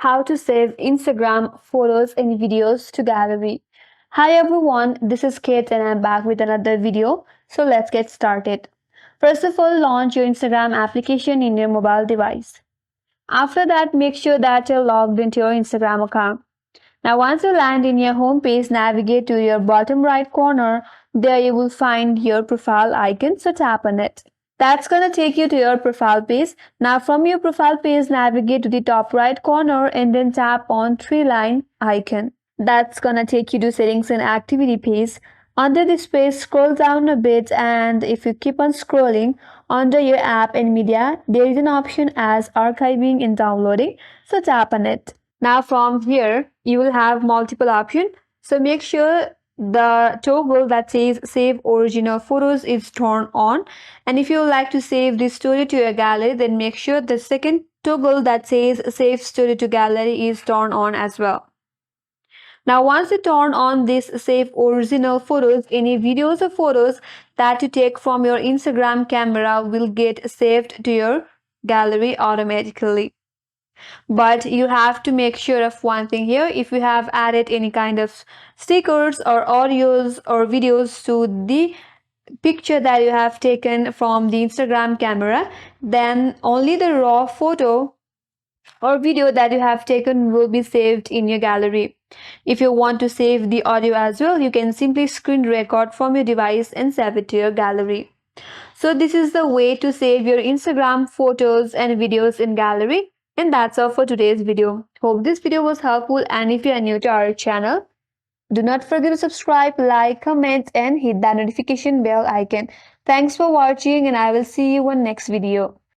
how to save Instagram photos and videos to gallery. Hi everyone, this is Kate and I'm back with another video. So let's get started. First of all, launch your Instagram application in your mobile device. After that, make sure that you're logged into your Instagram account. Now, once you land in your home page, navigate to your bottom right corner. There you will find your profile icon, so tap on it. That's gonna take you to your profile page. Now from your profile page, navigate to the top right corner and then tap on three-line icon. That's gonna take you to settings and activity page. Under this page, scroll down a bit and if you keep on scrolling, under your app and media, there is an option as archiving and downloading, so tap on it. Now from here, you will have multiple options. So make sure the toggle that says save original photos is turned on, and if you would like to save this story to your gallery, then make sure the second toggle that says save story to gallery is turned on as well. Now once you turn on this save original photos, any videos or photos that you take from your Instagram camera will get saved to your gallery automatically. But you have to make sure of one thing here. If you have added any kind of stickers or audios or videos to the picture that you have taken from the Instagram camera, then only the raw photo or video that you have taken will be saved in your gallery. If you want to save the audio as well, you can simply screen record from your device and save it to your gallery. So this is the way to save your Instagram photos and videos in gallery. And that's all for today's video. Hope this video was helpful, and if you are new to our channel, do not forget to subscribe, like, comment and hit that notification bell icon. Thanks for watching and I will see you in next video.